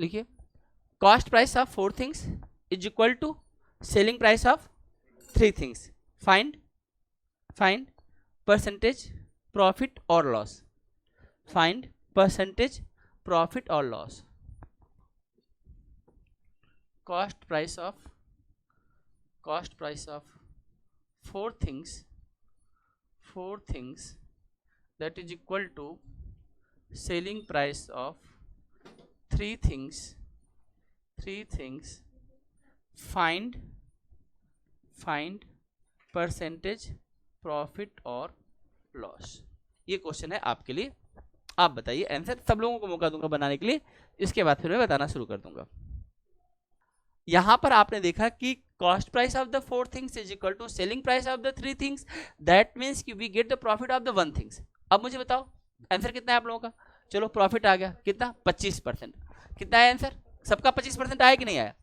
लिखिए cost price of 4 things is equal to selling price of 3 things, find percentage profit और loss, find percentage profit और loss. cost price of 4 things that is equal to selling price of 3 things, find percentage profit और loss. ये question है आपके लिए, आप बताइए answer. सब लोगों को मौका दूंगा बनाने के लिए, इसके बाद फिर मैं बताना शुरू कर दूंगा। यहां पर आपने देखा कि cost price of the 4 things is equal to selling price of the 3 things, that means कि we get the profit of the 1 things. अब मुझे बताओ आंसर कितना है आप लोगों का? चलो प्रॉफिट आ गया कितना? 25%। कितना है आंसर? सबका 25% आया कि नहीं आया?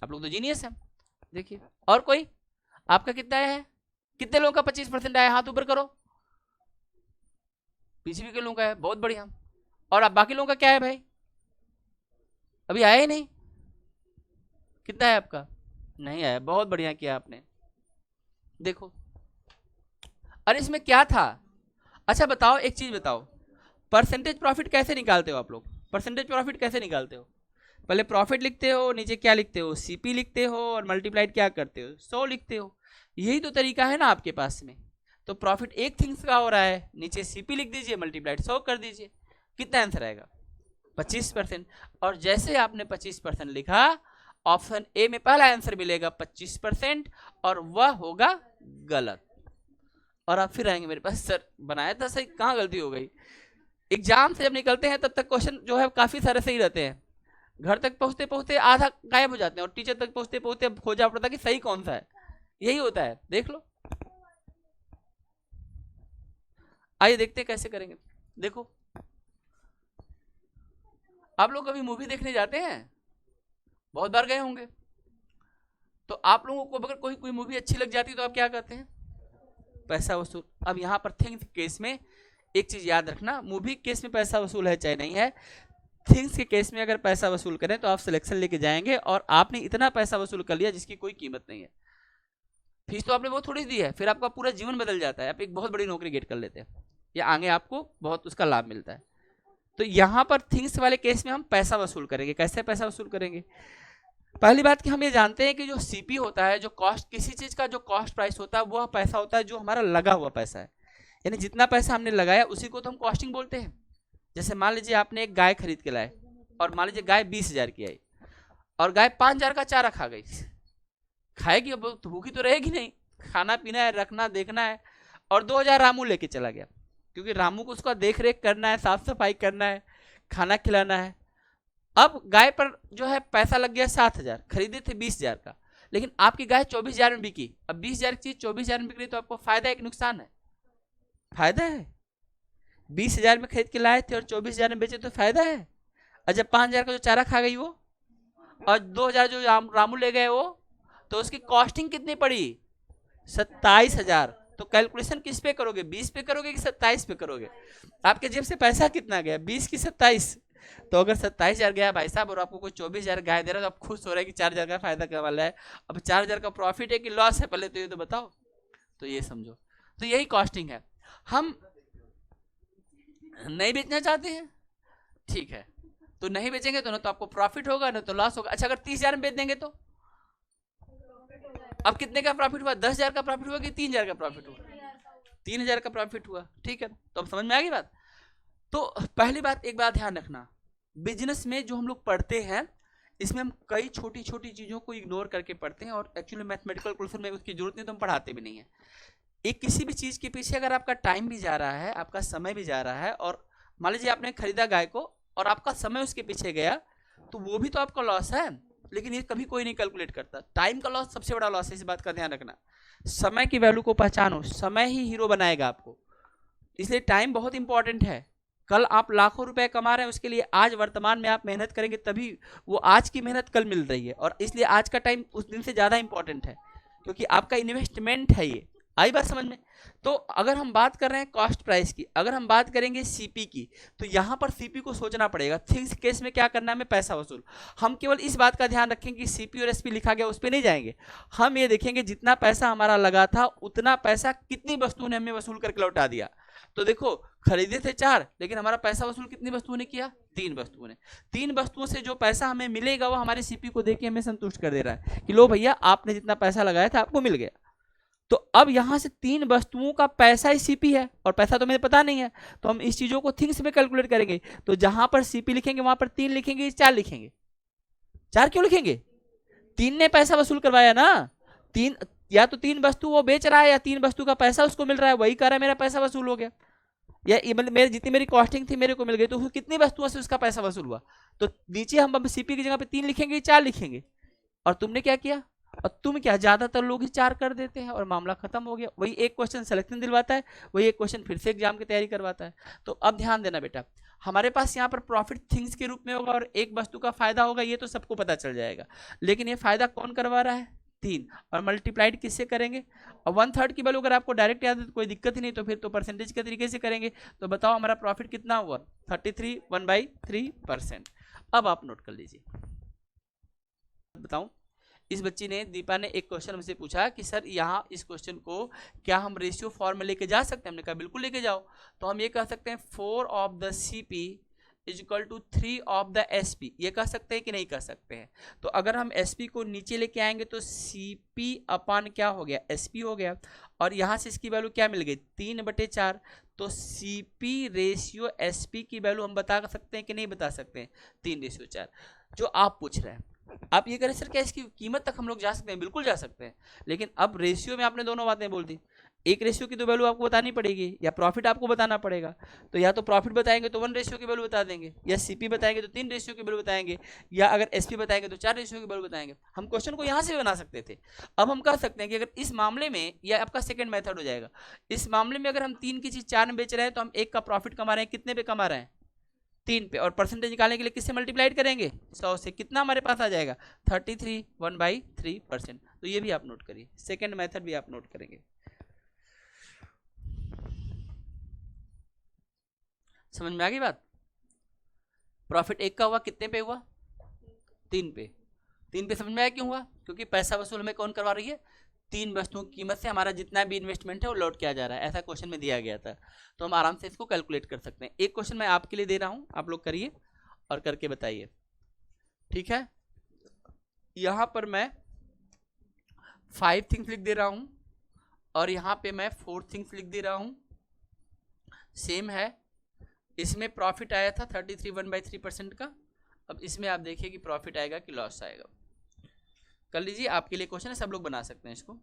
आप लोग तो जीनियस हैं। देखिए और कोई आपका कितना है? कितने लोगों का 25% आया? हाथ ऊपर करो। पीसीबी के लोगों का है, बहुत बढ़िया। और आप बाकी लोगों का क्या है भाई? अभी आया ही नहीं। कितना है आपका? नहीं आया, बहुत बढ़िया किया आपने। देखो अरे इसमें क्या था? अच्छा बताओ एक चीज बताओ, परसेंटेज प्रॉफिट कैसे निकालते हो आप लोग? परसेंटेज प्रॉफिट कैसे निकालते हो? पहले प्रॉफिट लिखते हो, नीचे क्या लिखते हो? सीपी लिखते हो, और मल्टीप्लाइड क्या करते हो? 100 लिखते हो। यही तो तरीका है ना आपके पास में। तो प्रॉफिट 1 थिंग्स का हो रहा है, नीचे सीपी लिख दीजिए, मल्टीप्लाइड 100 कर दीजिए। कितना आंसर आएगा? 25%। और जैसे आपने 25% लिखा, ऑप्शन ए में पहला आंसर मिलेगा 25%, और वह होगा गलत। और आप फिर आएंगे मेरे पास, सर बनाया था सही, कहाँ गलती हो गई? एग्जाम से जब निकलते हैं तब तक क्वेश्चन जो है काफी सारे सही रहते हैं, घर तक पहुंचते पहुंचते आधा गायब हो जाते हैं, और टीचर तक पहुंचते पहुंचते खोजना पड़ता कि सही कौन सा है। यही होता है, देख लो। आइए देखते हैं कैसे करेंगे। देखो आप लोग कभी मूवी देखने जाते हैं? बहुत बार गए होंगे। तो आप लोगों को अगर कोई मूवी अच्छी लग जाती है तो आप क्या करते हैं? पैसा वसूल। अब यहाँ पर थिंग्स केस में एक चीज याद रखना, मूवी केस में पैसा वसूल है चाहे नहीं है, थिंग्स के केस में अगर पैसा वसूल करें तो आप सिलेक्शन लेके जाएंगे, और आपने इतना पैसा वसूल कर लिया जिसकी कोई कीमत नहीं है। फीस तो आपने बहुत थोड़ी दी है, फिर आपका पूरा जीवन बदल जाता है, आप एक बहुत बड़ी नौकरी गेट कर लेते हैं, या आगे आपको बहुत उसका लाभ मिलता है। तो यहाँ पर थिंग्स वाले केस में हम पैसा वसूल करेंगे। कैसे पैसा वसूल करेंगे? पहली बात कि हम ये जानते हैं कि जो सीपी होता है, जो कॉस्ट, किसी चीज का जो कॉस्ट प्राइस होता है, वह पैसा होता है जो हमारा लगा हुआ पैसा है, यानी जितना पैसा हमने लगाया उसी को तो हम कॉस्टिंग बोलते हैं। जैसे मान लीजिए आपने एक गाय खरीद के लाए, और मान लीजिए गाय 20,000 की आई, और गाय 5,000 का चारा खा गई। खाएगी, अब तो भूखी तो रहेगी नहीं, खाना पीना है, रखना देखना है। और 2,000 रामू लेके चला गया, क्योंकि रामू को उसका देख रेख करना है, साफ सफाई करना है, खाना खिलाना है। अब गाय पर जो है पैसा लग गया 7,000, खरीदे थे 20,000 का, लेकिन आपकी गाय 24,000 में बिकी। अब 20,000 की चीज 24,000 में बिक रही, तो आपको फायदा है कि नुकसान है? फायदा है। 20,000 में खरीद के लाए थे और 24,000 में बेचे तो फायदा है। और जब 5,000 का जो चारा खा गई वो, और 2,000 जो रामू ले गए वो, तो उसकी कॉस्टिंग कितनी पड़ी? 27,000। तो कैलकुलेशन किस पे करोगे? 20 पे करोगे कि 27 पे करोगे? आपके जेब से पैसा कितना गया? 20 की 27। तो अगर 27,000 गया भाई साहब, और आपको कोई 24,000 गाय दे रहा है, तो आप खुश हो रहे हैं कि 4,000 का फायदा करने वाला है। अब 4,000 का प्रॉफिट है कि लॉस है, पहले तो ये तो बताओ। तो ये समझो, तो यही कॉस्टिंग है। हम नहीं बेचना चाहते हैं, ठीक है, तो नहीं बेचेंगे तो ना तो आपको प्रॉफिट होगा ना तो लॉस होगा। अच्छा अगर 30,000 में बेच देंगे तो अब कितने का प्रॉफिट हुआ? 10,000 का प्रॉफिट हुआ कि 3,000 का प्रॉफिट हुआ? 3,000 का प्रॉफिट हुआ। ठीक है, तो अब समझ में आ गई बात। तो पहली बात, एक बात ध्यान रखना, बिजनेस में जो हम लोग पढ़ते हैं, इसमें हम कई छोटी छोटी चीजों को इग्नोर करके पढ़ते हैं, और एक्चुअली मैथमेटिकल क्वेश्चन में उसकी जरूरत नहीं, तो हम पढ़ाते भी नहीं है। एक किसी भी चीज के पीछे अगर आपका टाइम भी जा रहा है, आपका समय भी जा रहा है, और मान लीजिए आपने खरीदा गाय को और आपका समय उसके पीछे गया, तो वो भी तो आपका लॉस है। लेकिन ये कभी कोई नहीं कैलकुलेट करता। टाइम का लॉस सबसे बड़ा लॉस है, इस बात का ध्यान रखना। समय की वैल्यू को पहचानो, समय ही हीरो बनाएगा आपको। इसलिए टाइम बहुत इंपॉर्टेंट है। कल आप लाखों रुपए कमा रहे हैं, उसके लिए आज वर्तमान में आप मेहनत करेंगे, तभी वो आज की मेहनत कल मिल रही है। और इसलिए आज का टाइम उस दिन से ज्यादा इंपॉर्टेंट है, क्योंकि आपका इन्वेस्टमेंट है ये। आई बात समझ में? तो अगर हम बात कर रहे हैं कॉस्ट प्राइस की, अगर हम बात करेंगे सीपी की, तो यहां पर सीपी को सोचना पड़ेगा। थिंग्स केस में क्या करना है, हमें पैसा वसूल। हम केवल इस बात का ध्यान रखेंगे कि सीपी और एसपी लिखा गया उस पर नहीं जाएंगे, हम ये देखेंगे जितना पैसा हमारा लगा था उतना पैसा कितनी वस्तुओं ने हमें वसूल करके लौटा दिया। तो देखो खरीदे थे 4, लेकिन हमारा पैसा वसूल कितनी वस्तुओं ने किया, 3 वस्तुओं ने। 3 वस्तुओं से जो पैसा हमें मिलेगा वो हमारे सीपी को देके हमें संतुष्ट कर दे रहा है कि लो भैया आपने जितना पैसा लगाया था आपको मिल गया। तो अब यहां से 3 वस्तुओं का पैसा ही सीपी है और पैसा तो मुझे पता नहीं है, तो हम इस चीजों को थिंग्स में कैलकुलेट करेंगे। तो जहां पर सीपी लिखेंगे वहां पर 3 लिखेंगे, 4 लिखेंगे। 4 क्यों लिखेंगे, 3 ने पैसा वसूल करवाया ना। 3 या तो 3 वस्तु वो बेच रहा है या 3 वस्तु का पैसा उसको मिल रहा है, वही कह रहा है मेरा पैसा वसूल हो गया। या मतलब मेरे जितनी मेरी कॉस्टिंग थी मेरे को मिल गई, तो कितनी वस्तुओं से उसका पैसा वसूल हुआ। तो नीचे हम अब सीपी की जगह पे 3 लिखेंगे, 4 लिखेंगे। और तुमने क्या किया, और तुम क्या, ज्यादातर लोग ही 4 कर देते हैं और मामला खत्म हो गया। वही एक क्वेश्चन सिलेक्शन दिलवाता है, वही एक क्वेश्चन फिर से एग्जाम की तैयारी करवाता है। तो अब ध्यान देना बेटा, हमारे पास यहाँ पर प्रॉफिट थिंग्स के रूप में होगा और एक वस्तु का फायदा होगा, ये तो सबको पता चल जाएगा। लेकिन ये फायदा कौन करवा रहा है, 3, और मल्टीप्लाइड किससे करेंगे। और 1/3 की वैल्यू अगर आपको डायरेक्ट याद है तो कोई दिक्कत ही नहीं, तो फिर तो परसेंटेज के तरीके से करेंगे। तो बताओ हमारा प्रॉफिट कितना हुआ, 33 1/3%। अब आप नोट कर लीजिए। बताऊं, इस बच्ची ने, दीपा ने एक क्वेश्चन हमसे पूछा कि सर यहाँ इस क्वेश्चन को क्या हम रेशियो फॉर्म में लेके जा सकते हैं। हमने कहा बिल्कुल लेके जाओ। तो हम ये कह सकते हैं 4 of the CP is equal to 3 of the SP, ये कह सकते हैं कि नहीं कह सकते हैं। तो अगर हम एसपी को नीचे लेके आएंगे तो सीपी अपान क्या हो गया, एसपी हो गया। और यहाँ से इसकी वैल्यू क्या मिल गई, 3/4। तो सीपी रेशियो एसपी की वैल्यू हम बता सकते हैं कि नहीं बता सकते हैं, 3/4, जो आप पूछ रहे हैं। आप ये करें सर क्या इसकी कीमत तक हम लोग जा सकते हैं, बिल्कुल जा सकते हैं। लेकिन अब रेशियो में आपने दोनों बातें बोल दी, एक रेशियो की तो वैल्यू आपको बतानी पड़ेगी या प्रॉफिट आपको बताना पड़ेगा। तो या तो प्रॉफिट बताएंगे तो 1 रेशियो की वैल्यू बता देंगे, या सीपी बताएंगे तो 3 रेशियो की वैल्यू बताएंगे, या अगर एसपी बताएंगे तो 4 रेशियो की वैल्यू बताएंगे। हम क्वेश्चन को यहाँ से भी बना सकते थे। अब हम कह सकते हैं कि अगर इस मामले में, यह आपका सेकेंड मेथड हो जाएगा, इस मामले में अगर हम 3 की चीज 4 में बेच रहे हैं तो हम 1 का प्रॉफिट कमा रहे हैं, कितने पे कमा रहे हैं, 3 पे। और परसेंटेज निकालने के लिए किससे मल्टीप्लाइड करेंगे, 100 से। कितना हमारे पास आ जाएगा, 33 1/3%। तो ये भी आप नोट करिए, सेकेंड मेथड भी आप नोट करेंगे। समझ में आ गई बात। प्रॉफिट 1 का हुआ, कितने पे हुआ, 3 पे। 3 पे समझ में आया क्यों हुआ, क्योंकि पैसा वसूल हमें कौन करवा रही है, 3 वस्तुओं की कीमत से हमारा जितना भी इन्वेस्टमेंट है वो लौट के आ जा रहा है, ऐसा क्वेश्चन में दिया गया था। तो हम आराम से इसको कैलकुलेट कर सकते हैं। एक क्वेश्चन मैं आपके लिए दे रहा हूं, आप लोग करिए और करके बताइए, ठीक है। यहां पर मैं 5 थिंग्स लिख दे रहा हूं और यहां पे मैं 4 थिंग्स लिख दे रहा हूं, सेम है। इसमें प्रॉफिट आया था 33 1/3% का। अब इसमें आप देखिए कि प्रॉफिट आएगा कि लॉस आएगा। कर लीजिए, आपके लिए क्वेश्चन है, सब लोग बना सकते हैं इसको।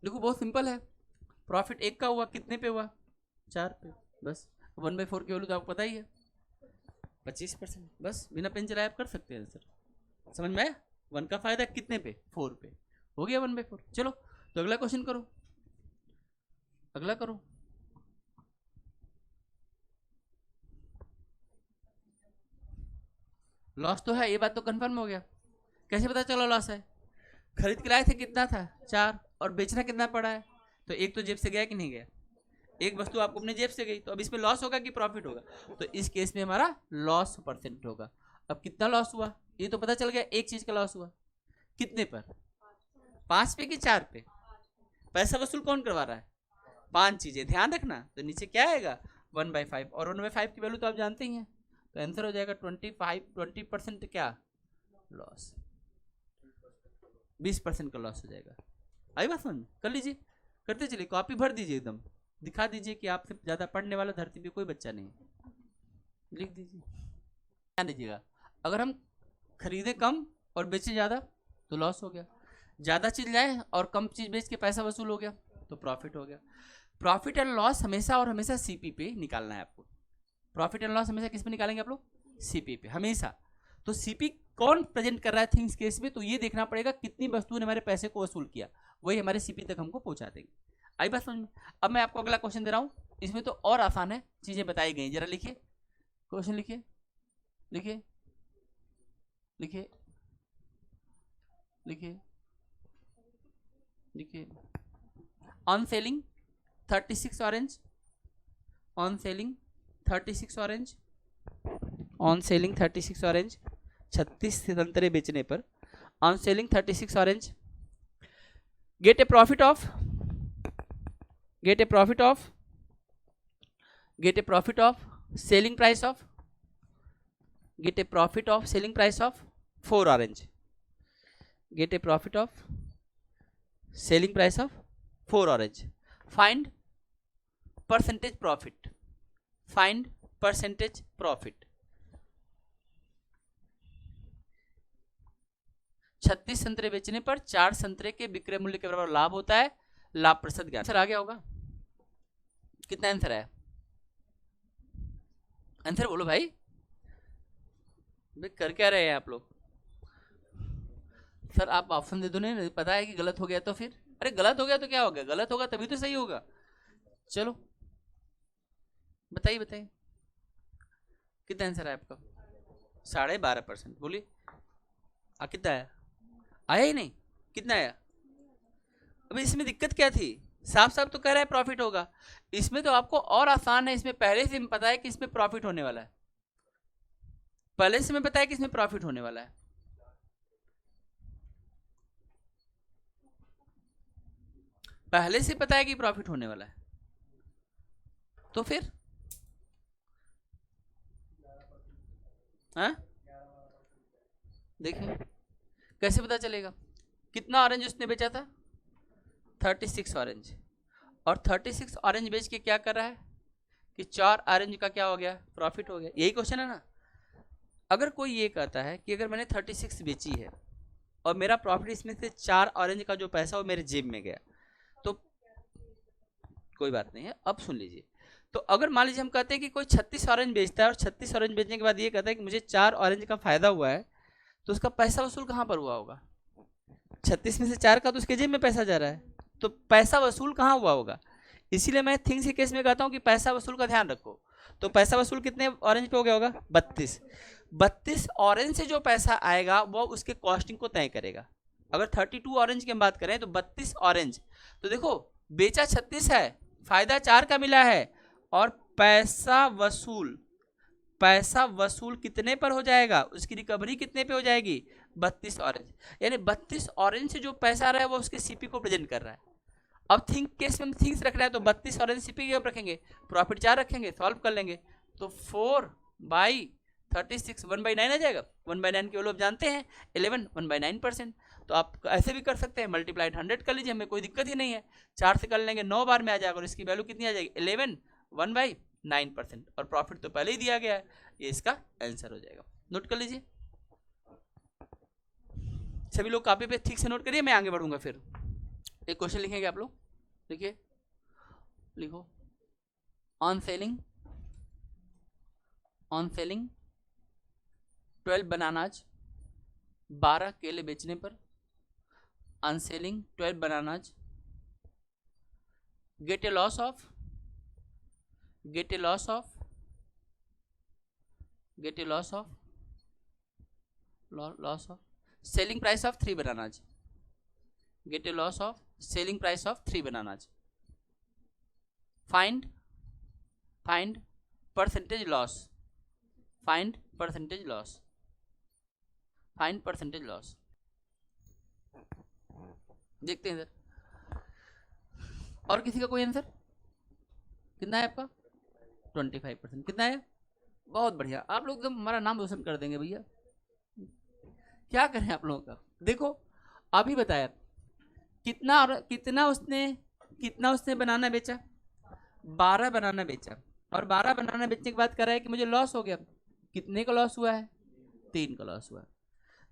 देखो बहुत सिंपल है, प्रॉफिट 1 का हुआ, कितने पे हुआ, 4 पे, बस। 1/4 की वैल्यू तो आपको पता ही है, 25%, बस बिना पेन चलाए आप कर सकते हैं सर। समझ में आया, 1 का फायदा कितने पे, 4 पे, हो गया 1/4। चलो तो अगला क्वेश्चन करो, अगला करो। लॉस तो है, ये बात तो कंफर्म हो गया। कैसे पता चला लॉस है, खरीद के लाए थे कितना था, 4, और बेचना कितना पड़ा है, तो एक तो जेब से गया कि नहीं गया, एक वस्तु आपको अपने जेब से गई। तो अब इसमें लॉस होगा कि प्रॉफिट होगा, तो इस केस में हमारा लॉस परसेंट होगा। अब कितना लॉस हुआ ये तो पता चल गया, एक चीज का लॉस हुआ, कितने पर, 5 पे कि 4 पे। पैसा वसूल कौन करवा रहा है, 5 चीजें, ध्यान रखना। तो नीचे क्या आएगा, 1/5, और 1/5 की वैल्यू तो आप जानते ही हैं। तो आंसर हो जाएगा 20% क्या लॉस, 20% का लॉस हो जाएगा। आई बात समझ में, कर लीजिए, करते चलिए, कॉपी भर दीजिए, एकदम दिखा दीजिए कि आपसे ज़्यादा पढ़ने वाला धरती पे कोई बच्चा नहीं है। लिख दीजिए, ध्यान दीजिएगा, अगर हम खरीदे कम और बेचे ज़्यादा तो लॉस हो गया, ज़्यादा चीज़ लाए और कम चीज़ बेच के पैसा वसूल हो गया तो प्रॉफिट हो गया। प्रॉफिट एंड लॉस हमेशा और हमेशा सीपी पे निकालना है आपको। प्रॉफिट एंड लॉस हमेशा किस पे निकालेंगे आप लोग, सीपी पे हमेशा। तो सीपी कौन प्रेजेंट कर रहा है थिंग्स केस में, तो ये देखना पड़ेगा कितनी वस्तुओं ने हमारे पैसे को वसूल किया, वही हमारे सीपी तक हमको पहुंचा देंगे। आई बात समझ में? अब मैं आपको अगला क्वेश्चन दे रहा हूँ, इसमें तो और आसान है, चीजें बताई गई, जरा लिखिए क्वेश्चन, लिखिए लिखिए लिखिए लिखिए लिखिए। On selling 36 orange, on selling 36 orange, on selling 36 orange, 36 संतरे बेचने पर, on selling 36 orange, gate A profit of, gate A profit of, gate A profit of selling price of, gate A profit of selling price of 4 orange, gate A profit of selling price of 4 orange. Find percentage profit, find percentage profit. 36 संतरे बेचने पर 4 संतरे के विक्रय मूल्य के बराबर लाभ होता है, लाभ प्रतिशत ज्ञात। आंसर आ गया होगा, कितना आंसर है? आंसर बोलो भाई, कर क्या रहे हैं आप लोग? सर आप ऑप्शन दे दो, नहीं पता है कि गलत हो गया तो फिर, अरे गलत हो गया तो क्या हो गया, गलत होगा तभी तो सही होगा। चलो बताइए बताइए, कितना आंसर है आपका? 12.5%। बोलिए कितना आया? आया ही नहीं, कितना आया? अभी इसमें दिक्कत क्या थी? साफ साफ तो कह रहा है प्रॉफिट होगा, इसमें तो आपको और आसान है, इसमें पहले से पता है कि इसमें प्रॉफिट होने वाला है, पहले से मैं पता है कि इसमें प्रॉफिट होने वाला है। पहले से पता है कि प्रॉफिट होने वाला है, तो फिर देखिए कैसे पता चलेगा? कितना ऑरेंज उसने बेचा था? 36 ऑरेंज, और 36 ऑरेंज बेच के क्या कर रहा है कि 4 ऑरेंज का क्या हो गया? प्रॉफिट हो गया। यही क्वेश्चन है ना। अगर कोई ये कहता है कि अगर मैंने 36 बेची है और मेरा प्रॉफिट इसमें से 4 ऑरेंज का जो पैसा वो मेरे जेब में गया, तो कोई बात नहीं है। अब सुन लीजिए, तो अगर मान लीजिए हम कहते हैं कि कोई 36 ऑरेंज बेचता है और 36 ऑरेंज बेचने के बाद ये कहता है कि मुझे 4 ऑरेंज का फायदा हुआ है, तो उसका पैसा वसूल कहाँ पर हुआ होगा? 36 में से 4 का तो उसके जेब में पैसा जा रहा है, तो पैसा वसूल कहाँ हुआ होगा? इसीलिए मैं थिंग्स के केस में कहता हूँ कि पैसा वसूल का ध्यान रखो। तो पैसा वसूल कितने ऑरेंज पे हो गया होगा? 32 ऑरेंज से जो पैसा आएगा वो उसके कॉस्टिंग को तय करेगा। अगर 32 ऑरेंज की हम बात करें तो 32 ऑरेंज, तो देखो बेचा 36 है, फायदा 4 का मिला है, और पैसा वसूल कितने पर हो जाएगा? उसकी रिकवरी कितने पे हो जाएगी? 32 ऑरेंज। यानी 32 ऑरेंज से जो पैसा आ रहा है वो उसके सीपी को प्रेजेंट कर रहा है। अब थिंक केस में हम थिंग्स रख रहे हैं, तो 32 ऑरेंज सीपी के ऊपर रखेंगे, प्रॉफिट 4 रखेंगे, सॉल्व कर लेंगे, तो 4/36 1/9 आ जाएगा। 1/9 के वैल्यू आप जानते हैं 11, 1/9%। तो आप ऐसे भी कर सकते हैं, मल्टीप्लाइड 100 कर लीजिए, हमें कोई दिक्कत ही नहीं है। 4 से कर लेंगे, 9 बार में आ जाएगा, और इसकी वैल्यू कितनी आ जाएगी? 11, 1/9%, और प्रॉफिट तो पहले ही दिया गया है, ये इसका आंसर हो जाएगा। नोट कर लीजिए सभी लोग, कॉपी पे ठीक से नोट करिए, मैं आगे बढ़ूंगा। फिर एक क्वेश्चन लिखेंगे आप लोग, देखिए लिखो, ऑन सेलिंग 12 बनानाज, 12 केले बेचने पर, on selling 12 bananas, gate A loss of selling price of 3 bananas, get a loss of selling price of 3 bananas, find percentage loss, देखते हैं सर। और किसी का कोई आंसर? कितना है आपका? 25%। कितना है? बहुत बढ़िया, आप लोग एकदम हमारा नाम रोशन कर देंगे भैया। क्या करें आप लोगों का? देखो अभी बताया कितना उसने बनाना बेचा? 12 बनाना बेचा, और 12 बनाना बेचने के बाद कह रहा है कि मुझे लॉस हो गया। कितने का लॉस हुआ है? 3 का लॉस हुआ है।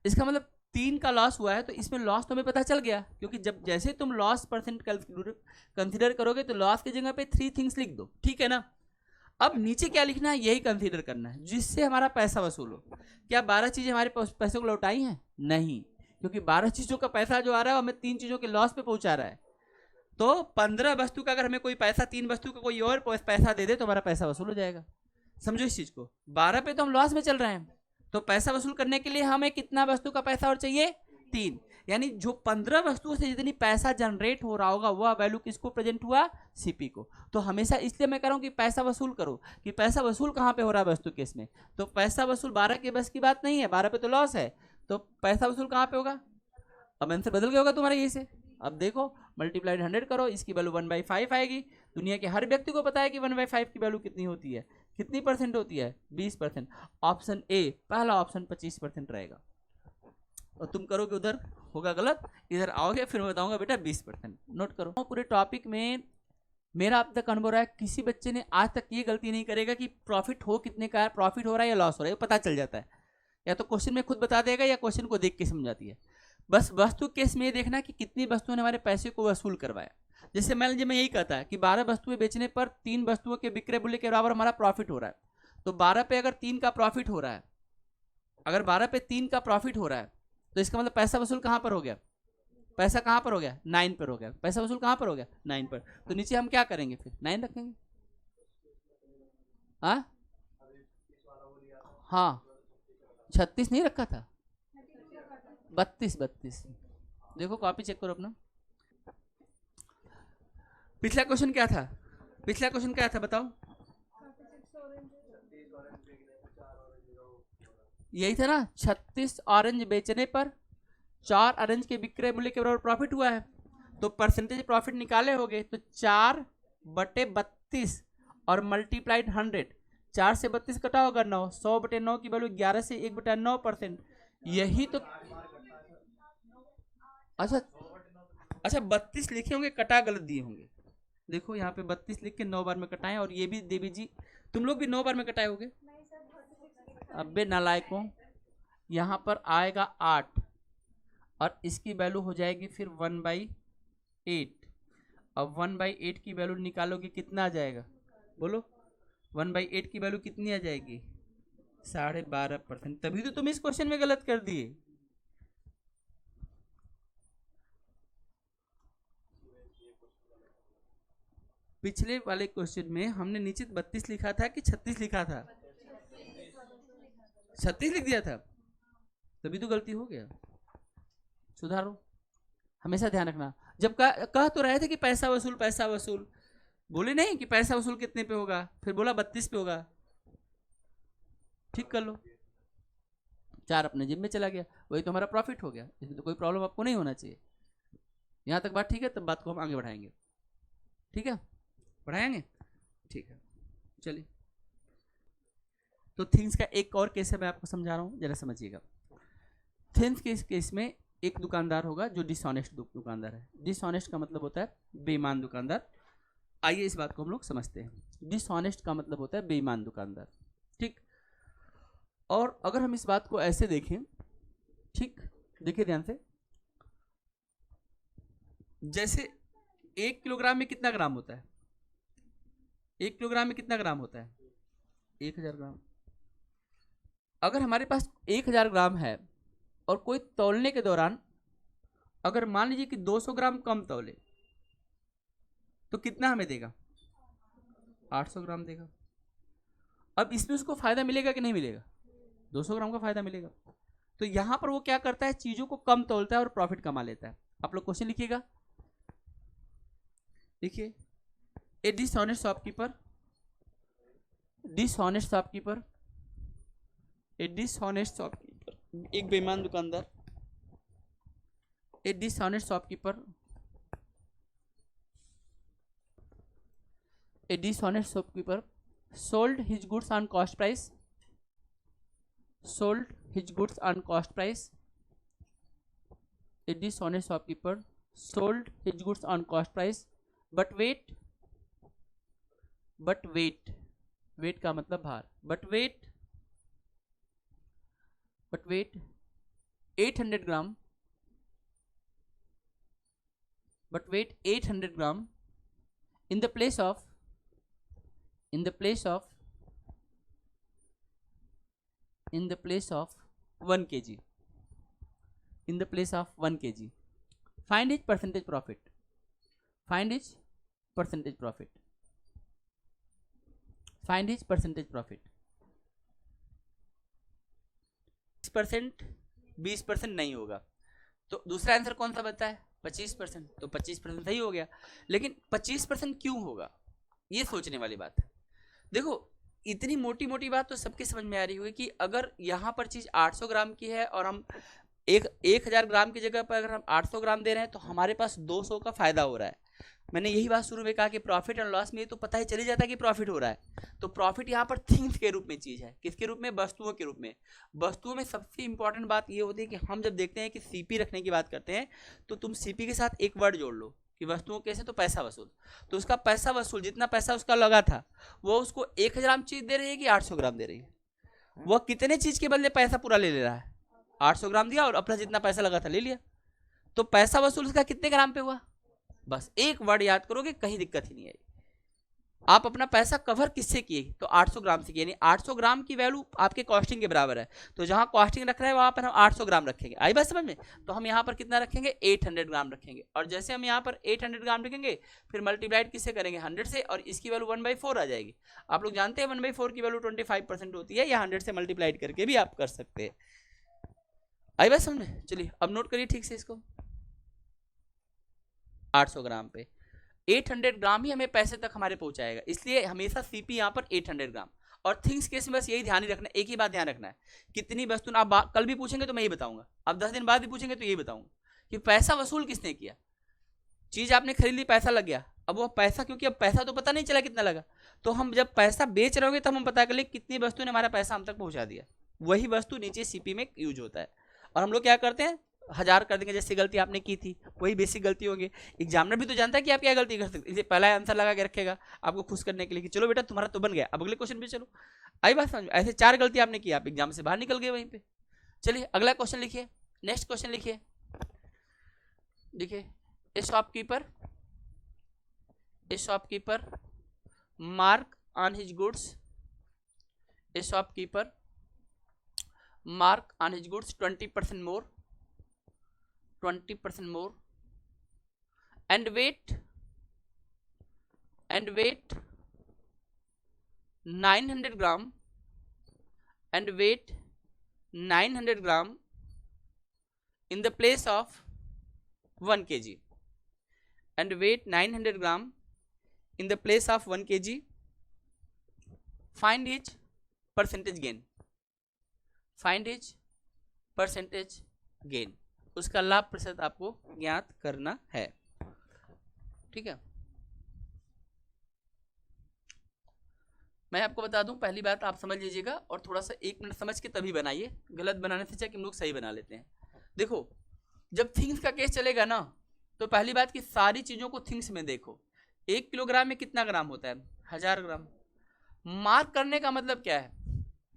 इसका मतलब 3 का लॉस हुआ है, तो इसमें लॉस तो हमें पता चल गया, क्योंकि जब जैसे तुम लॉस परसेंट कंसिडर करोगे तो लॉस की जगह पे 3 थिंग्स लिख दो, ठीक है ना। अब नीचे क्या लिखना है यही कंसीडर करना है जिससे हमारा पैसा वसूल हो। क्या 12 चीजें हमारे पैसे को लौटाई हैं? नहीं, क्योंकि 12 चीजों का पैसा जो आ रहा है हमें 3 चीजों के लॉस पे पहुंचा रहा है। तो 15 वस्तु का अगर हमें कोई पैसा 3 वस्तु का कोई और पैसा दे दे तो हमारा पैसा वसूल हो जाएगा। समझो इस चीज को। 12 पे तो हम लॉस में चल रहे हैं, तो पैसा वसूल करने के लिए हमें कितना वस्तु का पैसा और चाहिए? 3। यानी जो 15 वस्तुओं से जितनी पैसा जनरेट हो रहा होगा वह वैल्यू किसको प्रेजेंट हुआ? सीपी को। तो हमेशा इसलिए मैं कह रहा हूं कि पैसा वसूल करो, कि पैसा वसूल कहां पे हो रहा है? वस्तु केस में। तो पैसा वसूल 12 के बस की बात नहीं है, 12 पे तो लॉस है, तो पैसा वसूल कहां पे होगा? अब आंसर बदल गया होगा तुम्हारा ये से। अब देखो मल्टीप्लाइड 100 करो, इसकी वैल्यू 1/5 आएगी। दुनिया के हर व्यक्ति को पता है कि 1/5 की वैल्यू कितनी होती है, कितनी परसेंट होती है? 20%। ऑप्शन ए पहला ऑप्शन 25% रहेगा। और तुम करोगे उधर होगा गलत, इधर आओगे फिर मैं बताऊंगा बेटा 20%। नोट करो। पूरे टॉपिक में मेरा अब तक अनुभव रहा है किसी बच्चे ने आज तक ये गलती नहीं करेगा कि प्रॉफिट हो कितने का है, प्रॉफिट हो रहा है या लॉस हो रहा है, ये पता चल जाता है। या तो क्वेश्चन में खुद बता देगा या क्वेश्चन को देख के समझाती है। बस वस्तु केस में ये देखना कि कितनी वस्तुओं ने हमारे पैसे को वसूल करवाया। जैसे मान लीजिए मैं यही कहता है कि 12 वस्तुएं बेचने पर 3 वस्तुओं के विक्रय मूल्य के बराबर हमारा प्रॉफिट हो रहा है। तो 12 पे अगर 3 का प्रॉफिट हो रहा है, अगर 12 पे 3 का प्रॉफिट हो रहा है तो इसका मतलब पैसा वसूल कहां पर हो गया? पैसा कहां पर हो गया? 9 पर हो गया। पैसा वसूल कहां पर हो गया? 9 पर। तो नीचे हम क्या करेंगे फिर? 9 रखेंगे। हाँ 36 नहीं रखा था, 32। देखो कॉपी चेक करो अपना। पिछला क्वेश्चन क्या था? पिछला क्वेश्चन क्या था बताओ? यही था ना, 36 ऑरेंज बेचने पर 4 ऑरेंज के विक्रय मूल्य के बराबर प्रॉफिट हुआ है। तो परसेंटेज प्रॉफिट निकाले होगे तो 4/32 और मल्टीप्लाइड 100। 4 से 32 कटा होगा 9, 100/9 की वैल्यू 11 से 1/9%। यही तो। अच्छा 32 लिखे होंगे, कटा गलत दिए होंगे। देखो यहाँ पे 32 लिख के 9 बार में कटाए, और ये भी देवी जी तुम लोग भी 9 बार में कटाए होगे। अबे नालायकों, यहाँ पर आएगा 8 और इसकी वैल्यू हो जाएगी फिर 1/8। अब 1/8 की वैल्यू निकालोगे कितना आ जाएगा? बोलो 1/8 की वैल्यू कितनी आ जाएगी? 12.5%। तभी तो तुम इस क्वेश्चन में गलत कर दिए। पिछले वाले क्वेश्चन में हमने नीचे 32 लिखा था कि 36 लिखा था? 36 लिख दिया था, तभी तो गलती हो गया। सुधारो, हमेशा ध्यान रखना। जब कह तो रहे थे कि पैसा वसूल पैसा वसूल, बोले नहीं कि पैसा वसूल कितने पे होगा, फिर बोला 32 पे होगा। ठीक कर लो। 4 अपने जेब में चला गया, वही तो हमारा प्रॉफिट हो गया। इसमें तो कोई प्रॉब्लम आपको नहीं होना चाहिए। यहां तक बात ठीक है? तब बात को हम आगे बढ़ाएंगे। ठीक है, बढ़ाएंगे। ठीक है, चलिए। तो थिंग्स का एक और केस है, मैं आपको समझा रहा हूं, जरा समझिएगा। थिंग्स के इस केस में एक दुकानदार होगा जो डिसऑनेस्ट दुकानदार है। डिसऑनेस्ट का मतलब होता है बेईमान दुकानदार। आइए इस बात को हम लोग समझते हैं। डिसऑनेस्ट का मतलब होता है बेईमान दुकानदार। ठीक। और अगर हम इस बात को ऐसे देखें, ठीक, देखिए ध्यान से, जैसे 1 किलोग्राम में कितना ग्राम होता है? 1 किलोग्राम में कितना ग्राम होता है? 1000 ग्राम। अगर हमारे पास 1000 ग्राम है और कोई तौलने के दौरान अगर मान लीजिए कि 200 ग्राम कम तौले, तो कितना हमें देगा? 800 ग्राम देगा। अब इसमें उसको फायदा मिलेगा कि नहीं मिलेगा? 200 ग्राम का फायदा मिलेगा। तो यहां पर वो क्या करता है? चीजों को कम तौलता है और प्रॉफिट कमा लेता है। आप लोग क्वेश्चन लिखिएगा। देखिए, ए डिसऑनेस्ट शॉपकीपर, डिसऑनेस्ट शॉपकीपर, ए डिसऑनेस्ट शॉपकीपर, एक बेईमान दुकानदार, ए dishonest shopkeeper, A dishonest shopkeeper sold his goods on cost price, sold his goods on cost price. A dishonest shopkeeper sold his goods on cost price, but wait, wait का मतलब भार, but wait 800 gram, but wait 800 gram in the place of in the place of 1 kg, in the place of 1 kg, find its percentage profit, find its percentage profit, find its percentage profit. 20% 20% नहीं होगा, तो दूसरा answer कौन सा बनता है 25%, तो 25% सही हो गया। लेकिन 25% क्यों होगा, ये सोचने वाली बात है। देखो इतनी मोटी मोटी बात तो सबके समझ में आ रही होगी कि अगर यहाँ पर चीज 800 ग्राम की है और हम 1000 ग्राम की जगह पर अगर हम 800 ग्राम दे रहे हैं तो हमारे पास 200 का फायदा हो रहा है। मैंने यही बात शुरू में कहा कि प्रॉफिट एंड लॉस में तो पता ही चली जाता है कि प्रॉफिट हो रहा है। तो प्रॉफिट यहाँ पर थिंग्स के रूप में चीज है, किसके रूप में, वस्तुओं के रूप में। वस्तुओं में सबसे इंपॉर्टेंट बात ये होती है कि हम जब देखते हैं कि सीपी रखने की बात करते हैं तो तुम सीपी के साथ एक वर्ड जोड़ लो कि वस्तुओं कैसे, तो पैसा वसूल। तो उसका पैसा वसूल जितना पैसा उसका लगा था वो उसको 1000 ग्राम चीज दे रही है कि 800 ग्राम दे रही है, वह कितने चीज के बदले पैसा पूरा ले ले रहा है, 800 ग्राम दिया और अपना जितना पैसा लगा था ले लिया। तो पैसा वसूल उसका कितने ग्राम पे हुआ, बस एक वर्ड याद करोगे कहीं दिक्कत ही नहीं आई। आप अपना पैसा कवर किससे किए, तो 800 ग्राम से किए, यानी 800 ग्राम की वैल्यू आपके कॉस्टिंग के बराबर है। तो जहां कॉस्टिंग रख रहे हैं वहां पर हम 800 ग्राम रखेंगे, आई बात समझ में। तो हम यहाँ पर कितना रखेंगे 800 ग्राम रखेंगे, और जैसे हम यहाँ पर 800 ग्राम रखेंगे फिर मल्टीप्लाइड किससे करेंगे 100 से, और इसकी वैल्यू 1/4 आ जाएगी। आप लोग जानते हैं 1/4 की वैल्यू 25% होती है, या 100 से मल्टीप्लाइड करके भी आप कर सकते हैं, आई बात समझ में। चलिए अब नोट करिए ठीक से इसको, 800 ग्राम पे 800 ग्राम ही हमें पैसे तक हमारे पहुंचाएगा, इसलिए हमेशा सीपी यहाँ पर 800 ग्राम। और थिंग्स केस में बस यही ध्यान ही रखना है, एक ही बात ध्यान रखना है, कितनी वस्तु आप कल भी पूछेंगे तो मैं यही बताऊंगा, अब 10 दिन बाद भी पूछेंगे तो यही बताऊंगा कि पैसा वसूल किसने किया। चीज आपने खरीद ली, पैसा लग गया, अब वो पैसा, क्योंकि अब पैसा तो पता नहीं चला कितना लगा, तो हम जब पैसा बेच रहे होंगे तब हम पता कर ले कितनी वस्तु ने हमारा पैसा हम तक पहुंचा दिया, वही वस्तु नीचे सीपी में यूज होता है। और हम लोग क्या करते हैं 1000 कर देंगे, जैसी गलती आपने की थी वही बेसिक गलती होगी। एग्जामिनर भी तो जानता है कि आप क्या गलती कर सकते, इसलिए पहला आंसर लगा के रखेगा आपको खुश करने के लिए कि चलो बेटा तुम्हारा तो बन गया, अब अगले क्वेश्चन पे चलो, आई बात समझ में। ऐसे 4 गलती आपने की, आप एग्जाम से बाहर निकल गए वहीं पे। चलिए अगला क्वेश्चन लिखिए, नेक्स्ट क्वेश्चन लिखिए। देखिए ए shopkeeper mark on his goods, A shopkeeper mark on his goods 20% more, 20% more, and weight 900 gram, and weight 900 gram in the place of 1 kg, and weight 900 gram in the place of 1 kg, find his percentage gain, find is percentage gain, उसका लाभ प्रतिशत आपको ज्ञात करना है, ठीक है। मैं आपको बता दूं, पहली बात आप समझ लीजिएगा और थोड़ा सा 1 मिनट समझ के तभी बनाइए, गलत बनाने से चाहिए कि हम लोग सही बना लेते हैं। देखो जब थिंग्स का केस चलेगा ना, तो पहली बात कि सारी चीजों को थिंग्स में देखो। 1 किलोग्राम में कितना ग्राम होता है 1000 ग्राम। मार्क करने का मतलब क्या है,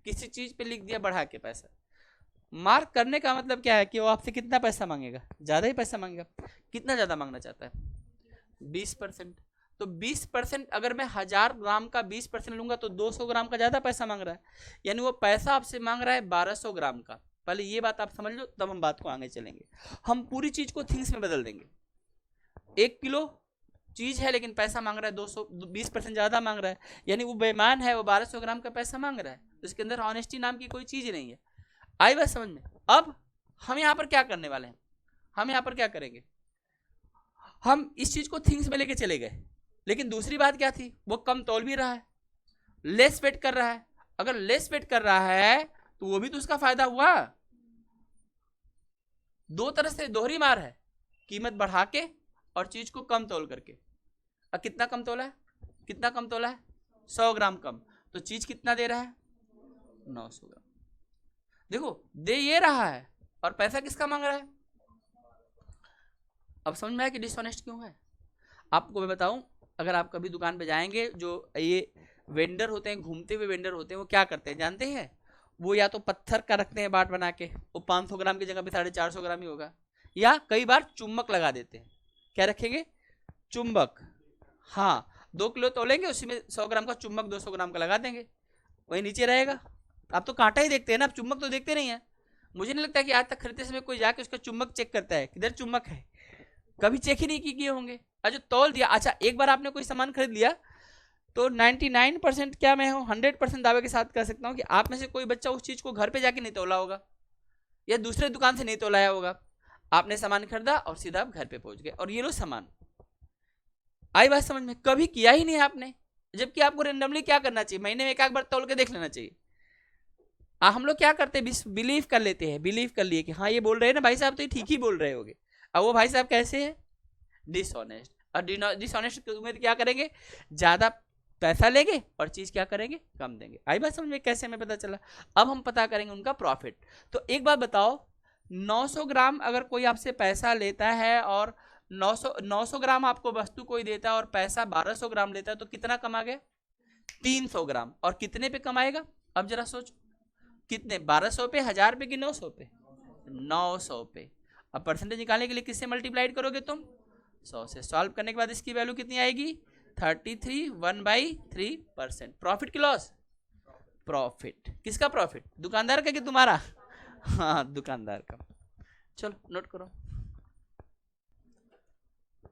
किसी चीज पे लिख दिया बढ़ा के पैसा। मार्क करने का मतलब क्या है कि वो आपसे कितना पैसा मांगेगा, ज्यादा ही पैसा मांगेगा। कितना ज्यादा मांगना चाहता है 20%, तो 20% अगर मैं 1000 ग्राम का 20% लूंगा तो 200 ग्राम का ज्यादा पैसा मांग रहा है, यानी वो पैसा आपसे मांग रहा है 1200 ग्राम का। पहले ये बात आप समझ लो तब हम बात को आगे चलेंगे। हम पूरी चीज को थिंग्स में बदल देंगे। 1 किलो चीज है लेकिन पैसा मांग रहा है 220% ज्यादा मांग रहा है, यानी वो बेईमान है, वो 1200 ग्राम का पैसा मांग रहा है, तो इसके अंदर ऑनेस्टी नाम की कोई चीज नहीं है, आई बात समझ में। अब हम यहाँ पर क्या करने वाले हैं, हम यहाँ पर क्या करेंगे, हम इस चीज को थिंग्स में लेके चले गए, लेकिन दूसरी बात क्या थी, वो कम तौल भी रहा है, लेस वेट कर रहा है। अगर लेस वेट कर रहा है तो वो भी तो उसका फायदा हुआ। दो तरह से दोहरी मार है, कीमत बढ़ा के और चीज को कम तौल करके। अब कितना कम तोला है, कितना कम तोला है 100 ग्राम कम, तो चीज कितना दे रहा है 900 ग्राम। देखो दे ये रहा है और पैसा किसका मांग रहा है। अब समझ में आया कि डिसऑनेस्ट क्यों है। आपको मैं बताऊं, अगर आप कभी दुकान पे जाएंगे, जो ये वेंडर होते हैं, घूमते हुए वेंडर होते हैं, वो क्या करते हैं जानते हैं, वो या तो पत्थर का रखते हैं बाट बना के, वो 500 ग्राम की जगह पे 450 ग्राम ही होगा, या कई बार चुम्बक लगा देते हैं। क्या रखेंगे, चुंबक। हाँ 2 किलो तोलेंगे, उसी में 100 ग्राम का चुंबक 200 ग्राम का लगा देंगे, वही नीचे रहेगा, आप तो कांटा ही देखते हैं ना, आप चुम्बक तो देखते नहीं है। मुझे नहीं लगता कि आज तक खरीदते समय कोई जाके उसका चुम्बक चेक करता है, किधर चुम्बक है, कभी चेक ही नहीं किए होंगे। अच्छा तौल दिया, अच्छा एक बार आपने कोई सामान खरीद लिया तो 99% क्या मैं हूँ 100% दावे के साथ कह सकता हूँ कि आप में से कोई बच्चा उस चीज को घर पे जाके नहीं तोला होगा या दूसरे दुकान से नहीं तोलाया होगा। आपने सामान खरीदा और सीधा आप घर पे पहुंच गए और ये लो सामान। आई बात समझ में? कभी किया ही नहीं आपने, जबकि आपको रेंडमली क्या करना चाहिए, महीने में एक बार तौल के देख लेना चाहिए। हम लोग क्या करते हैं, बिलीव कर लेते हैं, बिलीव कर लिए कि हाँ ये बोल रहे हैं ना भाई साहब तो ये ठीक ही बोल रहे होगे। अब वो भाई साहब कैसे हैं, डिसऑनेस्ट, और डिसऑनेस्ट में क्या करेंगे, ज्यादा पैसा लेंगे और चीज क्या करेंगे, कम देंगे। आई बात समझ में? कैसे हमें पता चला? अब हम पता करेंगे उनका प्रॉफिट। तो एक बात बताओ, 900 ग्राम अगर कोई आपसे पैसा लेता है और 900 ग्राम आपको वस्तु कोई देता है और पैसा 1200 ग्राम लेता है तो कितना कमा गया, 300 ग्राम। और कितने पे कमाएगा, अब जरा सोचो, कितने, 1200 पे, 1000 पे कि 900 पे, 900 पे। अब परसेंटेज निकालने के लिए किससे मल्टीप्लाइड करोगे तुम, 100 से। सॉल्व करने के बाद इसकी वैल्यू कितनी आएगी, 33 1/3%। प्रॉफिट की लॉस, प्रॉफिट। किसका प्रॉफिट, दुकानदार का कि तुम्हारा, हाँ दुकानदार का। चलो नोट करो।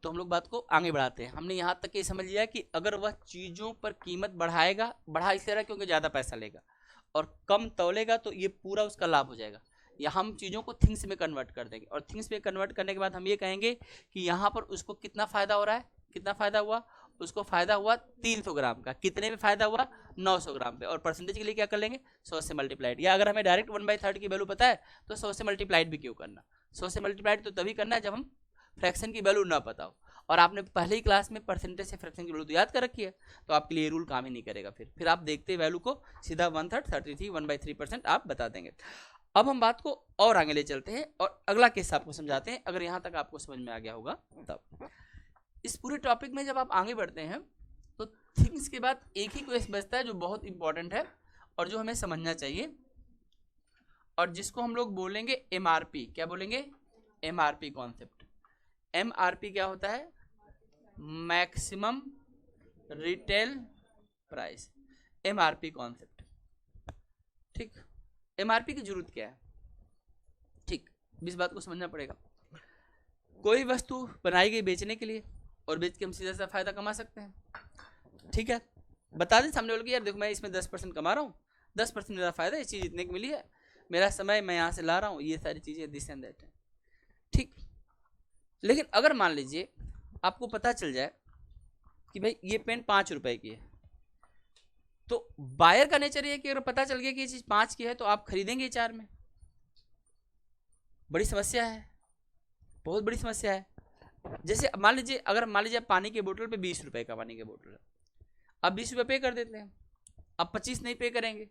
तो हम लोग बात को आगे बढ़ाते हैं। हमने यहाँ तक ये समझ लिया कि अगर वह चीजों पर कीमत बढ़ाएगा, बढ़ा इसलिए रहा क्योंकि ज्यादा पैसा लेगा, और कम तौलेगा तो ये पूरा उसका लाभ हो जाएगा। या हम चीज़ों को थिंग्स में कन्वर्ट कर देंगे और थिंग्स में कन्वर्ट करने के बाद हम ये कहेंगे कि यहाँ पर उसको कितना फ़ायदा हो रहा है, कितना फ़ायदा हुआ, उसको फ़ायदा हुआ 300 ग्राम का। कितने में फ़ायदा हुआ, 900 ग्राम पे। और परसेंटेज के लिए क्या कर लेंगे, 100 से मल्टीप्लाइड। या अगर हमें डायरेक्ट 1/3 की वैल्यू पता है तो 100 से मल्टीप्लाइड भी क्यों करना, 100 से मल्टीप्लाइड तो तभी करना है जब हम फ्रैक्शन की वैल्यू ना पता हो। और आपने पहले ही क्लास में परसेंटेज से फ्रैक्शन की वैल्यू तो याद कर रखी है, तो आपके लिए रूल काम ही नहीं करेगा। फिर आप देखते वैल्यू को सीधा 1/3 33 1/3% आप बता देंगे। अब हम बात को और आगे ले चलते हैं और अगला केस आपको समझाते हैं, अगर यहाँ तक आपको समझ में आ गया होगा तब। इस पूरे टॉपिक में जब आप आगे बढ़ते हैं तो थिंग्स के बाद एक ही क्वेश्चन बचता है जो बहुत इंपॉर्टेंट है और जो हमें समझना चाहिए, और जिसको हम लोग बोलेंगे एमआरपी। क्या बोलेंगे, एमआरपी कॉन्सेप्ट। एमआरपी क्या होता है, maximum retail price, MRP concept. ठीक, एमआरपी की जरूरत क्या है, ठीक, इस बात को समझना पड़ेगा। कोई वस्तु बनाई गई बेचने के लिए और बेच के हम सीधा सा फायदा कमा सकते हैं, ठीक है। बता दें सामने वाले को, यार देखो मैं इसमें 10% कमा रहा हूँ, 10% मेरा फायदा है, इस चीज इतने की मिली है, मेरा समय मैं यहाँ से ला रहा हूँ, ये सारी चीजें दिस एंड दैट है, ठीक। लेकिन अगर मान लीजिए आपको पता चल जाए कि भाई ये पेन 5 रुपए की है, तो बायर का नेचर ये कि अगर पता चल गया कि ये चीज 5 की है तो आप खरीदेंगे 4 में। बड़ी समस्या है, बहुत बड़ी समस्या है। जैसे मान लीजिए, अगर मान लीजिए पानी के बोतल पे 20 रुपए का पानी के बोतल है, अब 20 रुपए पे कर देते हैं, अब 25 नहीं पे करेंगे,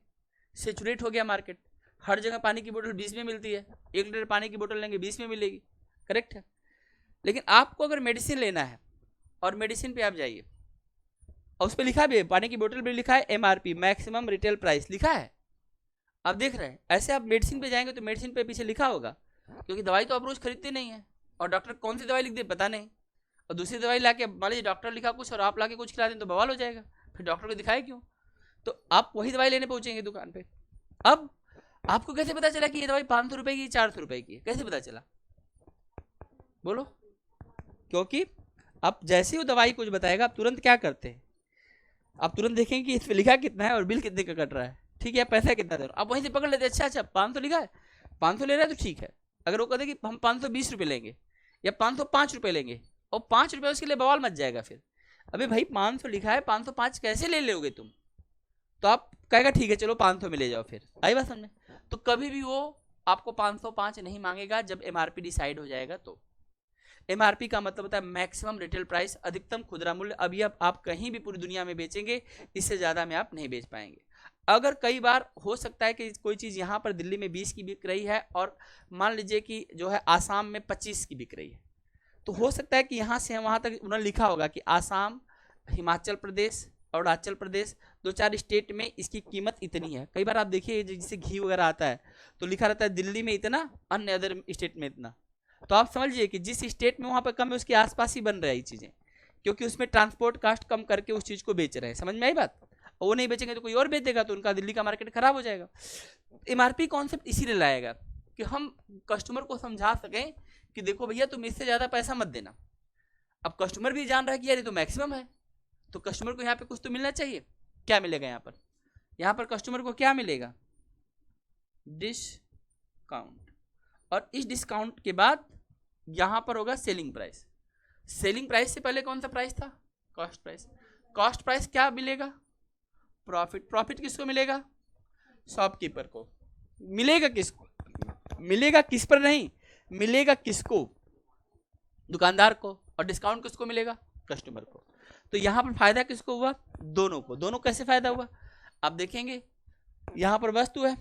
सेचुरेट हो गया मार्केट, हर जगह पानी की बोतल 20 में मिलती है, 1 लीटर पानी की बोतल लेंगे 20 में मिलेगी, करेक्ट है। लेकिन आपको अगर मेडिसिन लेना है और मेडिसिन पे आप जाइए और उस पर लिखा भी है, पानी की बोतल पे लिखा है एमआरपी, मैक्सिमम रिटेल प्राइस लिखा है, आप देख रहे हैं। ऐसे आप मेडिसिन पे जाएंगे तो मेडिसिन पे पीछे लिखा होगा, क्योंकि दवाई तो आप रोज खरीदते नहीं है, और डॉक्टर कौन सी दवाई लिख दे पता नहीं, और दूसरी दवाई लाके मान लीजिए डॉक्टर लिखा कुछ और आप लाके कुछ खिला दें तो बवाल हो जाएगा, फिर डॉक्टर को दिखाए क्यों। तो आप वही दवाई लेने पहुंचेंगे दुकान पे। अब आपको कैसे पता चला कि ये दवाई 500 रुपए की 400 रुपए की है, कैसे पता चला, बोलो। क्योंकि आप जैसे ही दवाई कुछ बताएगा आप तुरंत क्या करते हैं, आप तुरंत देखेंगे कि इस पे लिखा कितना है और बिल कितने का कट रहा है, ठीक है, पैसा कितना दे रहा है, आप वहीं से पकड़ लेते हैं, अच्छा 500 लिखा है, 500 ले रहा है तो ठीक है। अगर वो कहते कि हम 520 रुपये लेंगे या 505 रुपये लेंगे और 5 रुपये उसके लिए बवाल मच जाएगा, फिर अबे भाई 500 लिखा है 505 कैसे ले लोगे तुम, तो आप कहेगा ठीक है चलो 500 में ले जाओ, फिर आई बात समझ में। तो कभी भी वो आपको 505 नहीं मांगेगा जब एमआरपी डिसाइड हो जाएगा। तो एमआरपी का मतलब होता है मैक्सिमम रिटेल प्राइस, अधिकतम खुदरा मूल्य। अभी आप कहीं भी पूरी दुनिया में बेचेंगे इससे ज़्यादा में आप नहीं बेच पाएंगे। अगर कई बार हो सकता है कि कोई चीज़ यहाँ पर दिल्ली में 20 की बिक रही है और मान लीजिए कि जो है आसाम में 25 की बिक रही है, तो हो सकता है कि यहाँ से वहाँ तक उन्होंने लिखा होगा कि आसाम, हिमाचल प्रदेश, अरुणाचल प्रदेश, 2-4 स्टेट में इसकी कीमत इतनी है। कई बार आप देखिए जैसे घी वगैरह आता है तो लिखा रहता है दिल्ली में इतना, अन्य अदर स्टेट में इतना। तो आप समझिए कि जिस स्टेट में वहाँ पर कम है उसके आसपास ही बन रही चीज़ें, क्योंकि उसमें ट्रांसपोर्ट कास्ट कम करके उस चीज़ को बेच रहे हैं। समझ में आई बात। और वो नहीं बेचेंगे तो कोई और बेच देगा, तो उनका दिल्ली का मार्केट खराब हो जाएगा। एमआरपी कॉन्सेप्ट इसीलिए लाएगा कि हम कस्टमर को समझा सकें कि देखो भैया तुम इससे ज़्यादा पैसा मत देना। अब कस्टमर भी जान रहा है कि यार ये तो मैक्सिमम है, तो कस्टमर को यहाँ पे कुछ तो मिलना चाहिए। क्या मिलेगा यहाँ पर कस्टमर को क्या मिलेगा? डिस्काउंट। और इस डिस्काउंट के बाद यहाँ पर होगा सेलिंग प्राइस। सेलिंग प्राइस से पहले कौन सा प्राइस था? Cost price. कॉस्ट प्राइस क्या मिलेगा? प्रॉफिट। प्रॉफिट किसको मिलेगा? शॉपकीपर को। मिलेगा किसको? मिलेगा किस पर नहीं, मिलेगा किसको? दुकानदार को। और डिस्काउंट किसको मिलेगा? कस्टमर को। तो यहाँ पर फायदा किसको हुआ? दोनों को। दोनों कैसे फायदा हुआ? आप देखेंगे यहाँ पर वस्तु है,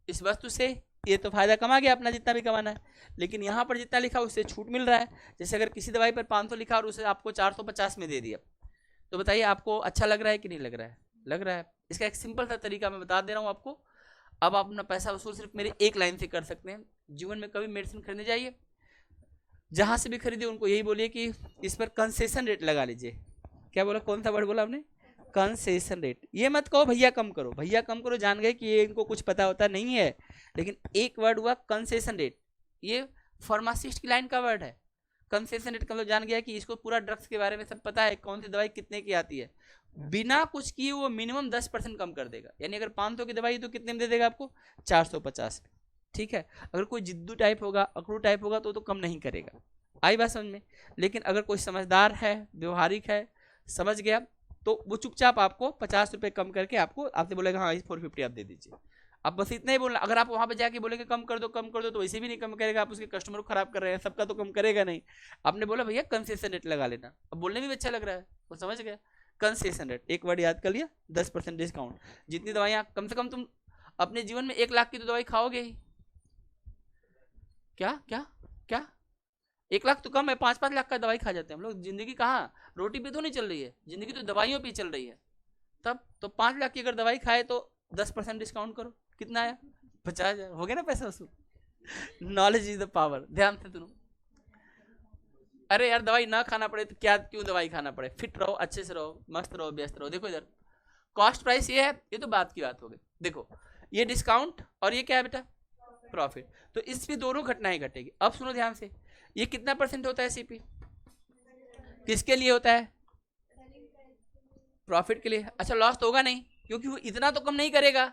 इस वस्तु से ये तो फायदा कमा गया अपना जितना भी कमाना है, लेकिन यहाँ पर जितना लिखा उससे छूट मिल रहा है। जैसे अगर किसी दवाई पर 500 लिखा और उसे आपको 450 में दे दिया, तो बताइए आपको अच्छा लग रहा है कि नहीं लग रहा है? लग रहा है। इसका एक सिंपल सा तरीका मैं बता दे रहा हूँ आपको। अब आप अपना पैसा वसूल सिर्फ मेरे एक लाइन से कर सकते हैं। जीवन में कभी मेडिसिन खरीदने जाइए, जहाँ से भी खरीदे उनको यही बोलिए कि इस पर कंसेशन रेट लगा लीजिए। क्या बोला? कौन सा वर्ड बोला आपने? Concession rate. ये मत कहो भैया कम करो, भैया कम करो जान गए कि ये इनको कुछ पता होता नहीं है, लेकिन एक वर्ड हुआ कंसेशन रेट। ये फार्मासिस्ट की लाइन का वर्ड है। कंसेशन रेट का मतलब जान गया कि इसको पूरा ड्रग्स के बारे में सब पता है, कौन सी दवाई कितने की आती है। बिना कुछ किए वो मिनिमम 10% कम कर देगा। यानी अगर 500 की दवाई तो कितने में दे देगा आपको? 450 में। ठीक है। अगर कोई जिद्दू टाइप होगा, अकड़ू टाइप होगा तो कम नहीं करेगा। आई बात समझ में? लेकिन अगर कोई समझदार है, व्यवहारिक है, समझ गया, तो वो चुपचाप आपको 50 रुपये कम करके आपसे बोलेगा हाँ इस 450 आप दे दीजिए। आप बस इतना ही बोलना। अगर आप वहाँ पे जाके बोलेंगे कम कर दो कम कर दो, तो वैसे भी नहीं कम करेगा। आप उसके कस्टमर को खराब कर रहे हैं, सबका तो कम करेगा नहीं। आपने बोला भैया कंसेशन रेट लगा लेना, अब बोलने में भी अच्छा लग रहा है, वो समझ गया। कंसेशन रेट, एक वर्ड याद कर लिया, 10% डिस्काउंट। जितनी दवाइयाँ, कम से कम तुम अपने जीवन में 1 लाख की तो दवाई खाओगे ही। क्या क्या क्या? 1 लाख तो कम है, 5-5 लाख का दवाई खा जाते हैं हम लोग। जिंदगी कहाँ रोटी पे तो नहीं चल रही है, जिंदगी तो दवाइयों पे चल रही है। तब तो 5 लाख की अगर दवाई खाए तो 10% डिस्काउंट करो, कितना आया? 50,000 हो गया ना पैसा वसूल। Knowledge is the power. ध्यान से सुनो। अरे यार दवाई ना खाना पड़े तो क्या, क्यों दवाई खाना पड़े? फिट रहो, अच्छे से रहो, मस्त रहो, व्यस्त रहो। देखो इधर कॉस्ट प्राइस ये है, ये तो बात की बात हो गई। देखो ये डिस्काउंट और ये क्या है बेटा? प्रॉफिट। तो इसमें दोनों घटनाएं घटेगी। अब सुनो ध्यान से, ये कितना % होता है सीपी? किसके लिए होता है? प्रॉफिट के लिए। अच्छा लॉस तो होगा नहीं, क्योंकि वो इतना तो कम नहीं करेगा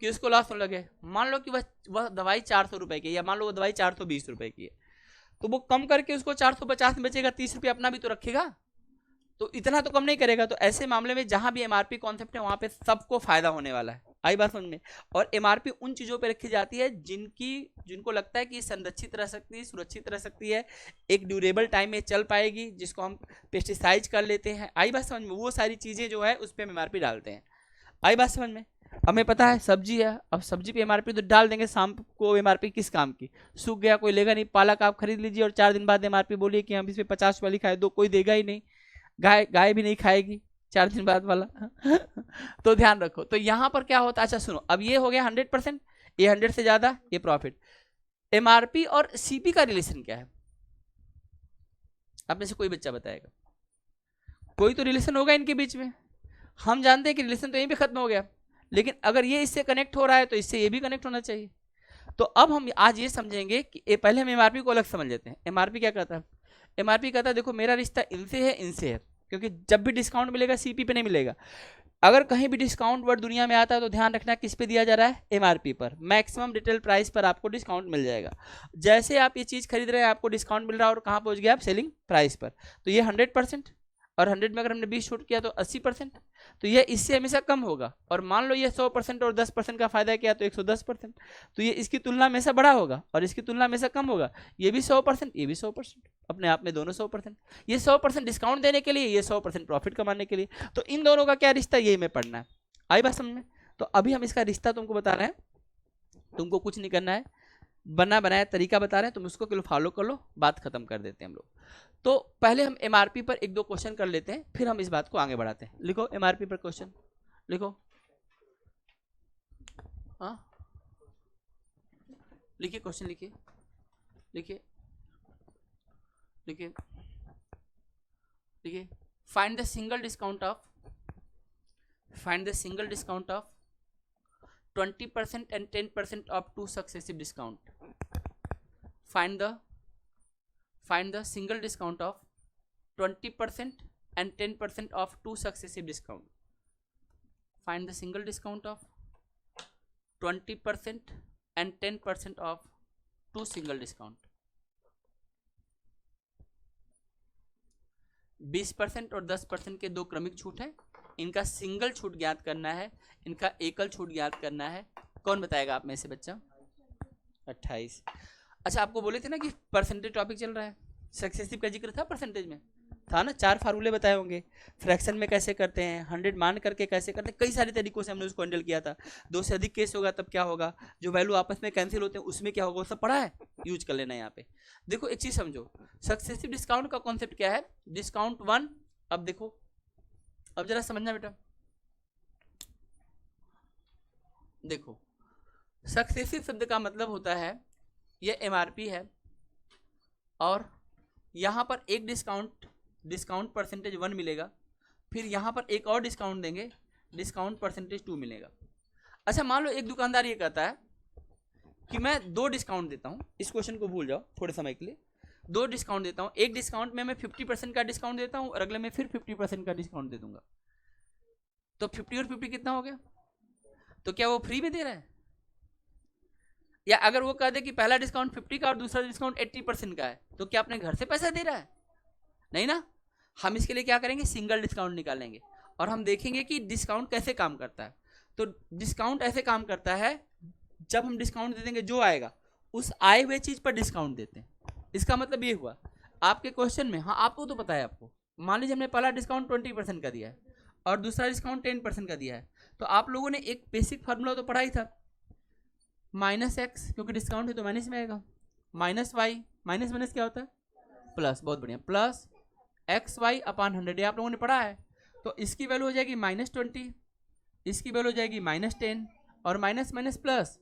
कि उसको लॉस होने लगे। मान लो कि वह दवाई 400 रुपए की, या मान लो वो दवाई 420 रुपए की है, तो वो कम करके उसको 450 में बेचेगा, 30 रुपये अपना भी तो रखेगा, तो इतना तो कम नहीं करेगा। तो ऐसे मामले में जहां भी एमआरपी कॉन्सेप्ट है वहां पे सबको फायदा होने वाला है। आई बात समझ में? और एमआरपी उन चीजों पे रखी जाती है जिनको लगता है कि संरक्षित रह सकती है, सुरक्षित रह सकती है, एक ड्यूरेबल टाइम में चल पाएगी, जिसको हम पेस्टिसाइड कर लेते हैं। आई बात समझ में? वो सारी चीजें जो है उस पर एमआरपी डालते हैं। आई बात समझ में? हमें पता है सब्जी है, अब सब्जी पे एमआरपी तो डाल देंगे। शाम को एमआरपी किस काम की? सूख गया कोई लेगा नहीं। पालक आप खरीद लीजिए और 4 दिन बाद एमआरपी बोलिए कि हम इस पे 50 वाली खाए, दो कोई देगा ही नहीं। गाय भी नहीं खाएगी 4 दिन बाद वाला। तो ध्यान रखो। तो यहां पर क्या होता है? अच्छा सुनो, अब ये हो गया 100%, ये 100 से ज्यादा, ये प्रॉफिट। एमआरपी और सीपी का रिलेशन क्या है? आप में से कोई बच्चा बताएगा? कोई तो रिलेशन होगा इनके बीच में। हम जानते हैं कि रिलेशन तो यहीं पे खत्म हो गया, लेकिन अगर ये इससे कनेक्ट हो रहा है तो इससे ये भी कनेक्ट होना चाहिए। तो अब हम आज ये समझेंगे कि पहले हम एमआरपी को अलग समझ लेते हैं। एमआरपी क्या कहता है? एमआरपी कहता है देखो मेरा रिश्ता इनसे है, इनसे है, क्योंकि जब भी डिस्काउंट मिलेगा सीपी पे नहीं मिलेगा। अगर कहीं भी डिस्काउंट वर्ड दुनिया में आता है तो ध्यान रखना किस पे दिया जा रहा है? एमआरपी पर। मैक्सिमम रिटेल प्राइस पर आपको डिस्काउंट मिल जाएगा। जैसे आप ये चीज़ खरीद रहे हैं आपको डिस्काउंट मिल रहा है, और कहाँ पहुँच गया आप? सेलिंग प्राइस पर। तो ये 100%, और 100 में अगर हमने 20 छूट किया तो 80%, तो ये इससे हमेशा कम होगा। और मान लो ये 100% और 10% का फायदा किया तो 110%, तो ये इसकी तुलना में से बड़ा होगा और इसकी तुलना में से कम होगा। ये भी 100%, ये भी 100%, अपने आप में दोनों 100%। ये 100% डिस्काउंट देने के लिए, ये 100% प्रॉफिट कमाने के लिए। तो इन दोनों का क्या रिश्ता, ये हमें पढ़ना है। आई बात समझ में? तो अभी हम इसका रिश्ता तुमको बता रहे हैं, तुमको कुछ नहीं करना है, बना बनाया तरीका बता रहे हैं, तुम उसको फॉलो कर लो, बात खत्म कर देते हैं हम लोग। तो पहले हम एमआरपी पर 1-2 क्वेश्चन कर लेते हैं, फिर हम इस बात को आगे बढ़ाते हैं। लिखो एमआरपी पर क्वेश्चन, लिखो। हाँ लिखिए, क्वेश्चन लिखिए, लिखिए लिखिए लिखिए। Find the single discount of find the single discount of 20% and 10% of two successive discount. Find the single discount of 20% and 10% of two successive discount. Find the single discount of 20% and 10% of two single discount. 20% और 10% के दो क्रमिक छूट है, इनका single छूट ज्ञात करना है, इनका एकल छूट ज्ञात करना है। कौन बताएगा आप में से बच्चा? 28। अच्छा, आपको बोले थे ना कि परसेंटेज टॉपिक चल रहा है, सक्सेसिव का जिक्र था परसेंटेज में, था ना? 4 फार्मूले बताए होंगे, फ्रैक्शन में कैसे करते हैं, 100 मान करके कैसे करते हैं, कई सारे तरीकों से हमने उसको हैंडल किया था। 2 से अधिक केस होगा तब क्या होगा, जो वैल्यू आपस में कैंसिल होते हैं उसमें क्या होगा, वो सब पढ़ा है, यूज कर लेना। यहाँ पे देखो एक चीज समझो, सक्सेसिव डिस्काउंट का कॉन्सेप्ट क्या है, डिस्काउंट 1। अब देखो, अब जरा समझना बेटा, देखो सक्सेसिव शब्द का मतलब होता है ये MRP है और यहाँ पर एक डिस्काउंट परसेंटेज 1 मिलेगा, फिर यहाँ पर एक और डिस्काउंट देंगे, डिस्काउंट परसेंटेज 2 मिलेगा। अच्छा, मान लो एक दुकानदार ये कहता है कि मैं 2 डिस्काउंट देता हूँ, इस क्वेश्चन को भूल जाओ थोड़े समय के लिए, 2 डिस्काउंट देता हूँ, एक डिस्काउंट में मैं 50% का डिस्काउंट देता हूँ और अगले में फिर 50% का डिस्काउंट दे दूंगा। तो 50 और 50 कितना हो गया? तो क्या वो फ्री में दे रहा है? या अगर वो कह दे कि पहला डिस्काउंट 50 का और दूसरा डिस्काउंट 80% का है, तो क्या अपने घर से पैसा दे रहा है? नहीं ना। हम इसके लिए क्या करेंगे, सिंगल डिस्काउंट निकालेंगे और हम देखेंगे कि डिस्काउंट कैसे काम करता है। तो डिस्काउंट ऐसे काम करता है, जब हम डिस्काउंट दे देंगे जो आएगा उस आए हुए चीज पर डिस्काउंट देते हैं। इसका मतलब ये हुआ आपके क्वेश्चन में, हाँ आपको तो पता है, आपको मान लीजिए हमने पहला डिस्काउंट 20% का दिया है और दूसरा डिस्काउंट 10% का दिया है, तो आप लोगों ने एक बेसिक फार्मूला तो पढ़ा ही था, -x, क्योंकि डिस्काउंट है तो माइनस में आएगा, -y, माइनस माइनस क्या होता है, प्लस, बहुत बढ़िया, प्लस XY/100, ये आप लोगों ने पढ़ा है। तो इसकी वैल्यू हो जाएगी -20, इसकी वैल्यू हो जाएगी -10 और माइनस माइनस प्लस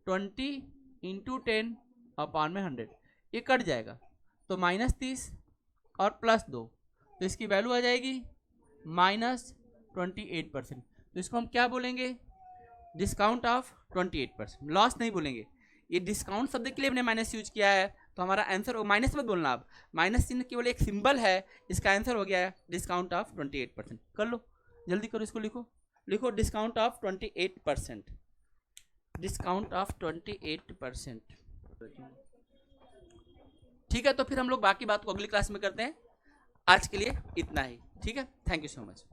20 × 10/100, ये कट जाएगा तो -30 और +2, तो इसकी वैल्यू आ जाएगी -28%। तो इसको हम क्या बोलेंगे, डिस्काउंट ऑफ 28%, लॉस नहीं बोलेंगे। ये डिस्काउंट शब्द के लिए हमने माइनस यूज किया है, तो हमारा आंसर, वो माइनस मत बोलना, आप माइनस चिन्ह केवल एक सिंबल है, इसका आंसर हो गया है डिस्काउंट ऑफ 28%। कर लो, जल्दी करो, इसको लिखो डिस्काउंट ऑफ 28%, डिस्काउंट ऑफ 28%। ठीक है, तो फिर हम लोग बाकी बात को अगली क्लास में करते हैं। आज के लिए इतना ही, ठीक है, थैंक यू सो मच।